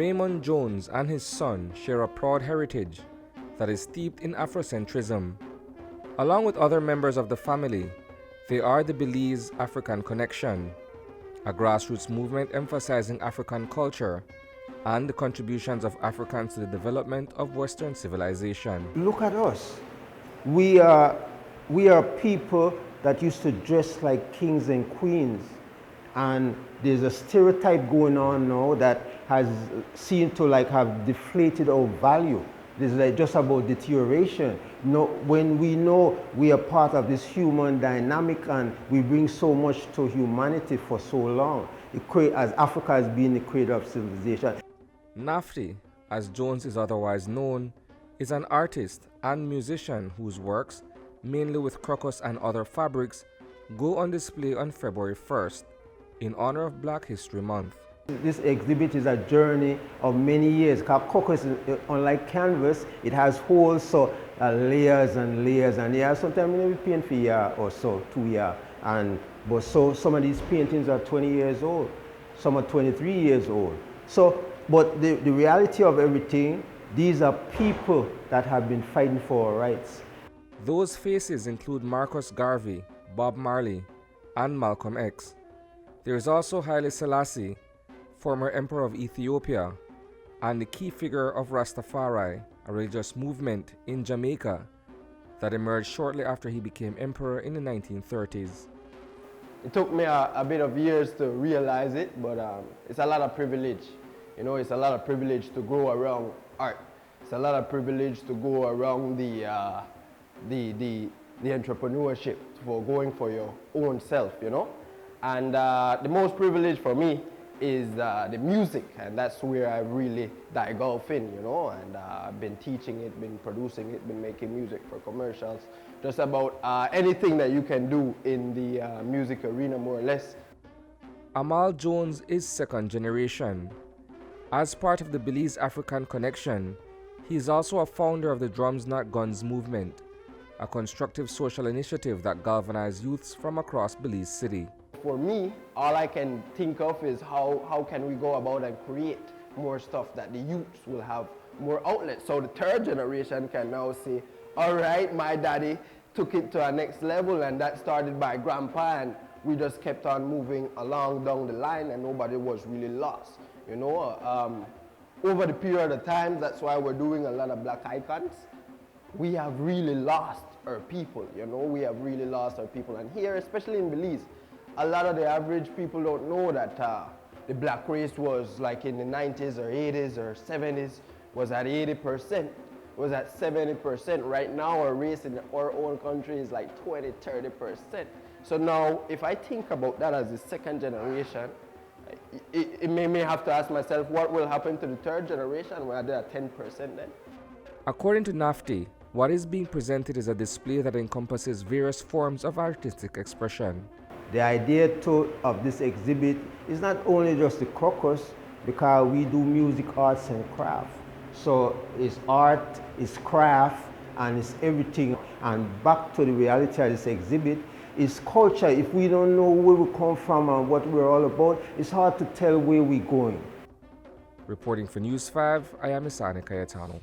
Raymond Jones and his son share a proud heritage that is steeped in Afrocentrism. Along with other members of the family, they are the Belize African Connection, a grassroots movement emphasizing African culture and the contributions of Africans to the development of Western civilization. Look at us. We are people that used to dress like kings and queens. And there's a stereotype going on now that has seemed to have deflated our value. This is just about deterioration. When we know we are part of this human dynamic and we bring so much to humanity for so long, as Africa has been the cradle of civilization. Naphty, as Jones is otherwise known, is an artist and musician whose works, mainly with crocus and other fabrics, go on display on February 1st in honor of Black History Month. This exhibit is a journey of many years. Crocus, unlike canvas, it has holes, so layers and layers and layers. Sometimes we paint for a year or so, 2 years. But some of these paintings are 20 years old, some are 23 years old. But the reality of everything, these are people that have been fighting for our rights. Those faces include Marcus Garvey, Bob Marley, and Malcolm X. There is also Haile Selassie, former Emperor of Ethiopia, and the key figure of Rastafari, a religious movement in Jamaica that emerged shortly after he became emperor in the 1930s. It took me a bit of years to realize it, but it's a lot of privilege. You know, it's a lot of privilege to go around art. It's a lot of privilege to go around the entrepreneurship, for going for your own self, you know. And the most privilege for me is the music, and that's where I really dive in, you know. And I've been teaching it, been producing it, been making music for commercials, just about anything that you can do in the music arena, more or less. Amal Jones is second generation. As part of the Belize African Connection, he is also a founder of the Drums Not Guns movement, a constructive social initiative that galvanizes youths from across Belize City. For me, all I can think of is how can we go about and create more stuff that the youths will have more outlets. So the third generation can now say, all right, my daddy took it to a next level, and that started by grandpa, and we just kept on moving along down the line, and nobody was really lost. You know, over the period of time, that's why we're doing a lot of black icons. We have really lost our people, you know, we have really lost our people. And here, especially in Belize, a lot of the average people don't know that the black race was like in the 90s or 80s or 70s, was at 80%, was at 70%. Right now, our race in our own country is like 20–30%. So now, if I think about that as the second generation, it made me have to ask myself, what will happen to the third generation when they're at 10% then? According to Naphty, what is being presented is a display that encompasses various forms of artistic expression. The idea of this exhibit is not only just the crocus, because we do music, arts, and craft. So it's art, it's craft, and it's everything. And back to the reality of this exhibit, it's culture. If we don't know where we come from and what we're all about, it's hard to tell where we're going. Reporting for News 5, I am Isani Kayetano.